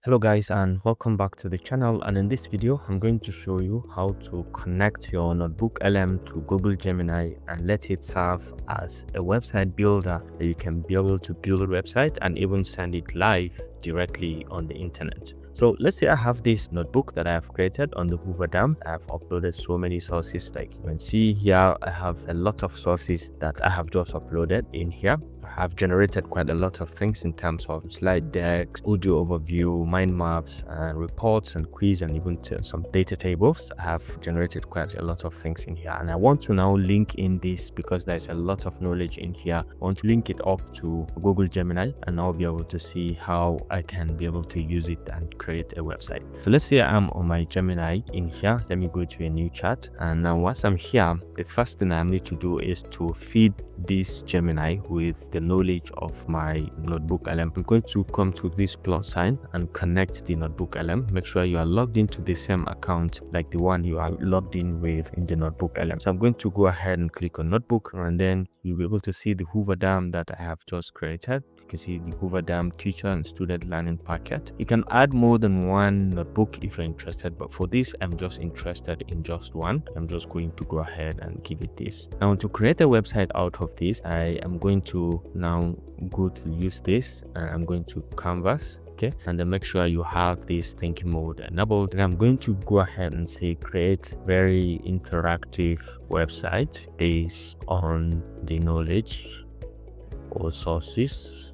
Hello guys, and welcome back to the channel. And in this video I'm going to show you how to connect your NotebookLM to Google Gemini and let it serve as a website builder that you can be able to build a website and even send it live directly on the internet. So let's say I have this notebook that I have created on the Hoover Dam. I have uploaded so many sources. Like you can see here, I have a lot of sources that I have just uploaded in here. I have generated quite a lot of things in terms of slide decks, audio overview, mind maps, and reports and quiz, and even some data tables. I have generated quite a lot of things in here, and I want to now link in this because there's a lot of knowledge in here. I want to link it up to Google Gemini, and I'll be able to see how I can be able to use it and create a website. So let's say I'm on my Gemini in here. Let me go to a new chat, and now once I'm here, the first thing I need to do is to feed this Gemini with the knowledge of my NotebookLM. I'm going to come to this plus sign and connect the NotebookLM. Make sure you are logged into the same account like the one you are logged in with in the NotebookLM. So I'm going to go ahead and click on Notebook, and then you'll be able to see the Hoover Dam that I have just created. You can see the Hoover Dam teacher and student learning packet. You can add more than one notebook if you're interested, but for this I'm just interested in just one. I'm just going to go ahead and give it this. Now to create a website out of this, I am going to now go to use this, and I'm going to Canvas. Okay, and then make sure you have this thinking mode enabled, and I'm going to go ahead and say create very interactive website based on the knowledge or sources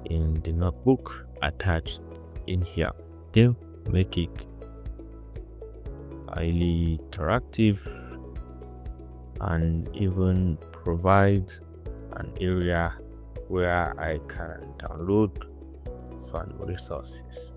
in the notebook attached in here. Okay, make it highly interactive and even provide an area where I can download some resources.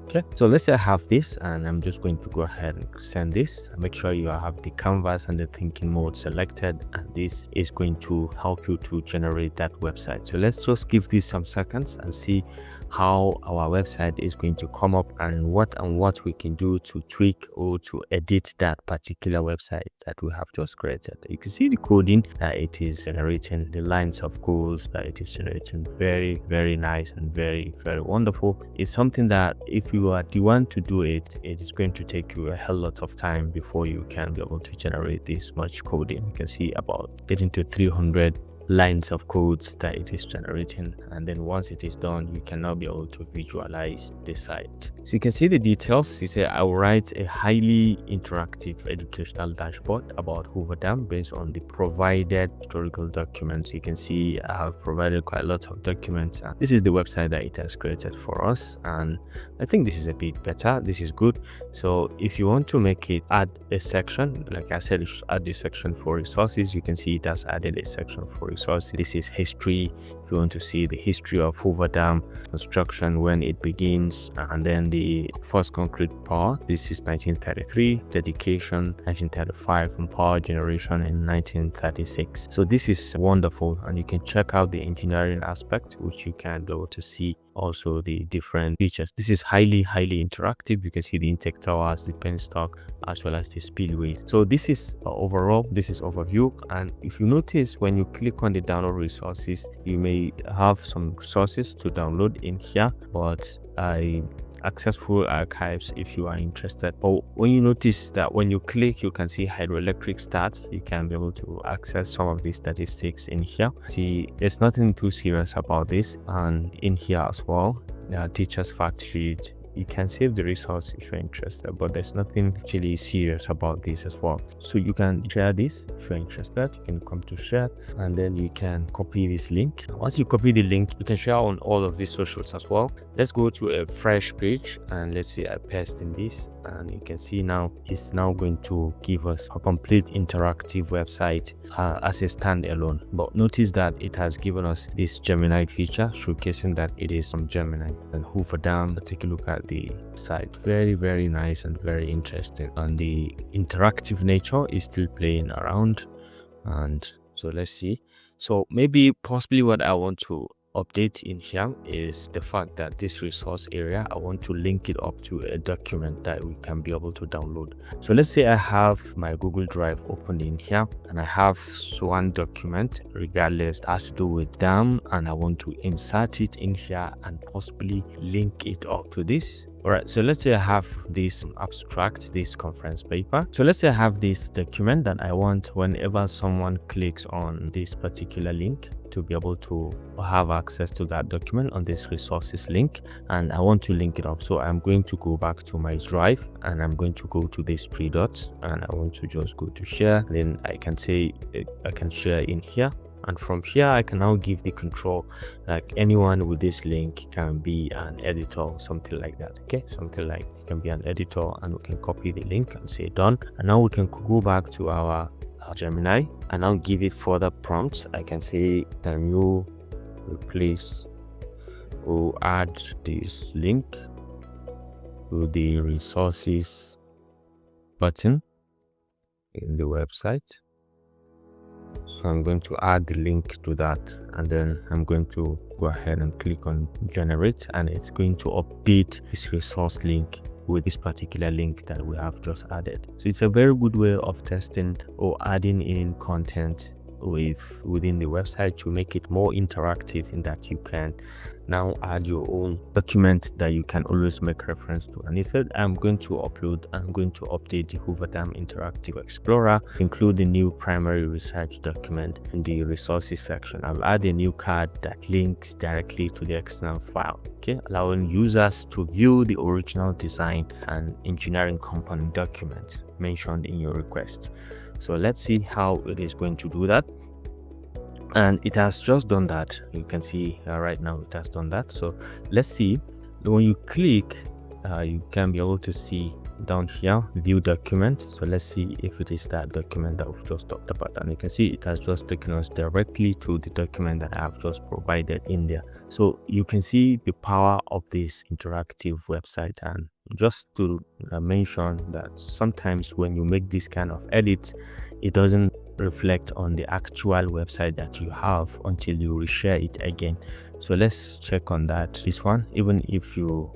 Okay, so let's say I have this, and I'm just going to go ahead and send this. Make sure you have the canvas and the thinking mode selected, and this is going to help you to generate that website. So let's just give this some seconds and see how our website is going to come up, and what we can do to tweak or to edit that particular website that we have just created. You can see the coding that it is generating, the lines of codes that it is generating. Very nice and very wonderful. It's something that if you are the one to do it, it is going to take you a hell lot of time before you can be able to generate this much coding. You can see about getting to 300 lines of codes that it is generating, and then once it is done, you can now be able to visualize the site. So you can see the details. You say I will write a highly interactive educational dashboard about Hoover Dam based on the provided historical documents. You can see I have provided quite a lot of documents, and this is the website that it has created for us, and I think this is a bit better. This is good. So if you want to make it, add a section, like I said, you should add a section for resources. You can see it has added a section for resources. This is history. If you want to see the history of Hoover Dam construction, when it begins, and then the first concrete power, this is 1933, dedication 1935, and power generation in 1936. So this is wonderful, and you can check out the engineering aspect, which you can be able to see also the different features. This is highly interactive. You can see the intake towers, the penstock, as well as the spillway. So this is overall, this is overview. And if you notice, when you click on the download resources, you may have some sources to download in here, but accessible archives if you are interested. But when you notice that when you click, you can see hydroelectric stats, you can be able to access some of the statistics in here. See, there's nothing too serious about this, and in here as well, teachers fact sheet. You can save the resource if you're interested, but there's nothing actually serious about this as well. So you can share this if you're interested. You can come to share, and then you can copy this link. Once you copy the link, you can share on all of these socials as well. Let's go to a fresh page, and let's say I paste in this, and you can see now it's now going to give us a complete interactive website as a standalone. But notice that it has given us this Gemini feature showcasing that it is from Gemini. And Hoover Dam, take a look at the site. Very nice and very interesting, and the interactive nature is still playing around. And so let's see. So maybe possibly what I want to update in here is the fact that this resource area, I want to link it up to a document that we can be able to download. So let's say I have my Google Drive open in here and I have one document, regardless, has to do with them, and I want to insert it in here and possibly link it up to this. All right, so let's say I have this abstract, this conference paper. So let's say I have this document that I want whenever someone clicks on this particular link to be able to have access to that document on this resources link, and I want to link it up. So I'm going to go back to my drive and I'm going to go to these three dots and I want to just go to share. Then I can say I can share in here. And from here, I can now give the control like anyone with this link can be an editor, something like that. Okay, something like you can be an editor, and we can copy the link and say done. And now we can go back to our Gemini and now give it further prompts. I can say, can you replace or add this link to the resources button in the website? So I'm going to add the link to that, and then I'm going to go ahead and click on generate, and it's going to update this resource link with this particular link that we have just added. So it's a very good way of testing or adding in content within the website to make it more interactive, in that you can now add your own document that you can always make reference to. And if I'm going to update the Hoover Dam Interactive Explorer, include the new primary research document in the resources section. I'll add a new card that links directly to the external file, okay, allowing users to view the original design and engineering component document mentioned in your request. So let's see how it is going to do that. And it has just done that. You can see right now it has done that. So let's see. When you click, you can be able to see down here view document. So let's see if it is that document that we've just talked about, and you can see it has just taken us directly to the document that I have just provided in there. So you can see the power of this interactive website. And just to mention that sometimes when you make this kind of edits, it doesn't reflect on the actual website that you have until you reshare it again. So let's check on that. This one, even if you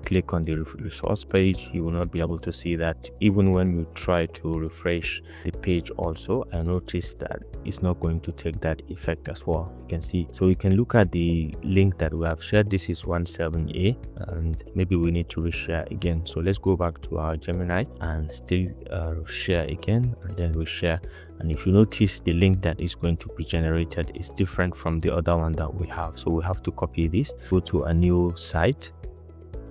click on the resource page, you will not be able to see that. Even when you try to refresh the page also, I noticed that it's not going to take that effect as well. You can see, so you can look at the link that we have shared. This is 17A, and maybe we need to reshare again. So let's go back to our Gemini and still share again, and then we share. And if you notice, the link that is going to be generated is different from the other one that we have. So we have to copy this, go to a new site,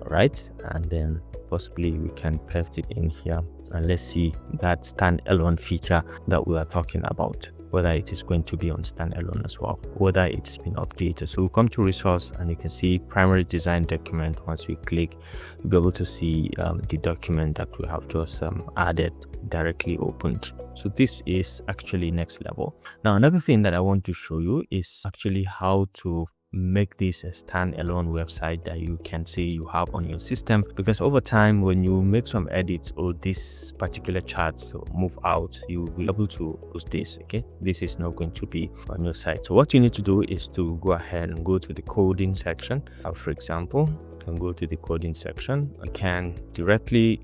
right, and then possibly we can paste it in here, and let's see that standalone feature that we are talking about, whether it is going to be on standalone as well, whether it's been updated. So we'll come to resource, and you can see primary design document. Once we click, you'll be able to see the document that we have just added directly opened. So this is actually next level. Now another thing that I want to show you is actually how to make this a standalone website that you can say you have on your system, because over time when you make some edits or this particular chart move out, you will be able to use this. Okay, this is not going to be on your site. So what you need to do is to go ahead and go to the coding section. For example, you can go to the coding section. You can directly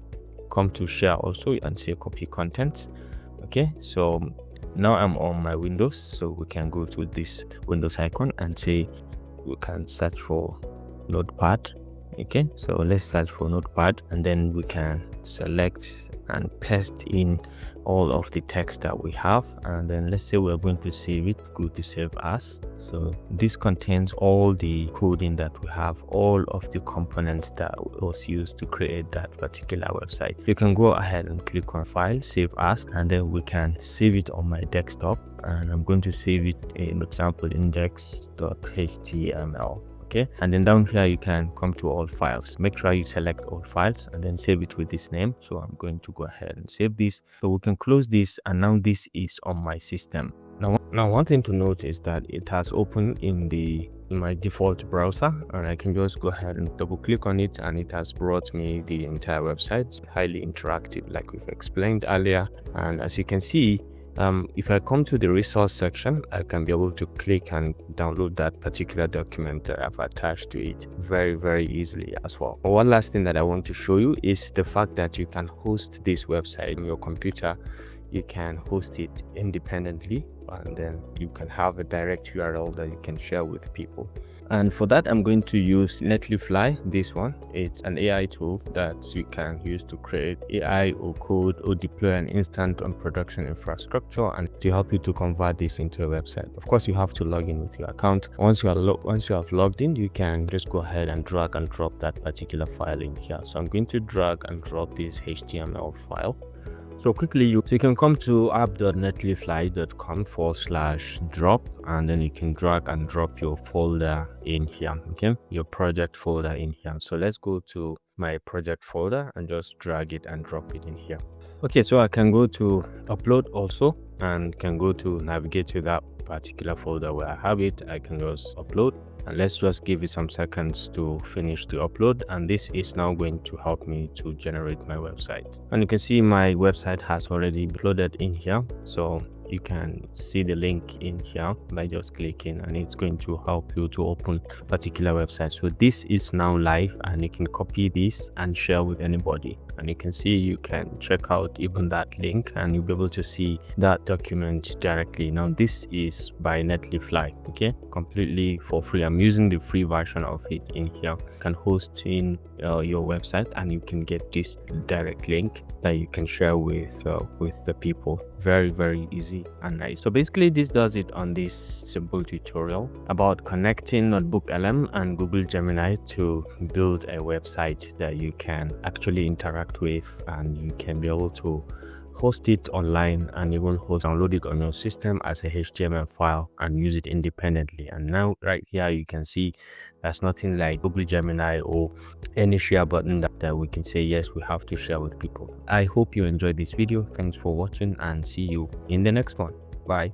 come to share also and say copy content. Okay, so now I'm on my Windows, so we can go to this Windows icon and say we can search for Notepad. Okay, so let's search for Notepad, and then we can select and paste in all of the text that we have, and then let's say we're going to save it. Go to save as. So this contains all the coding that we have, all of the components that was used to create that particular website. You can go ahead and click on file, save as, and then we can save it on my desktop, and I'm going to save it in example index.html. Okay, and then down here you can come to all files. Make sure you select all files and then save it with this name. So I'm going to go ahead and save this. So we can close this, and now this is on my system. Now one thing to note is that it has opened in my default browser, and I can just go ahead and double click on it, and it has brought me the entire website. Highly interactive, like we've explained earlier. And as you can see, If I come to the resource section, I can be able to click and download that particular document that I've attached to it very easily as well. One last thing that I want to show you is the fact that you can host this website on your computer. You can host it independently, and then you can have a direct URL that you can share with people. And for that, I'm going to use Netlify. This one, it's an AI tool that you can use to create AI or code or deploy an instant on production infrastructure, and to help you to convert this into a website. Of course, you have to log in with your account. Once you have logged in, you can just go ahead and drag and drop that particular file in here. So I'm going to drag and drop this HTML file. So quickly, you can come to app.netlify.com/drop, and then you can drag and drop your folder in here, okay, your project folder in here. So let's go to my project folder and just drag it and drop it in here. Okay, so I can go to upload also, and can go to navigate to that particular folder where I have it. I can just upload, and let's just give it some seconds to finish the upload, and this is now going to help me to generate my website. And you can see my website has already uploaded in here, so you can see the link in here by just clicking, and it's going to help you to open particular website. So this is now live, and you can copy this and share with anybody. And you can see, you can check out even that link, and you'll be able to see that document directly. Now this is by Netlify, okay, completely for free. I'm using the free version of it in here. You can host in your website, and you can get this direct link that you can share with the people. Very easy and nice. So basically, this does it on this simple tutorial about connecting NotebookLM and Google Gemini to build a website that you can actually interact with, and you can be able to host it online and even download it on your system as a HTML file and use it independently. And now right here, you can see there's nothing like Google Gemini or any share button that we can say yes, we have to share with people. I hope you enjoyed this video. Thanks for watching, and see you in the next one. Bye.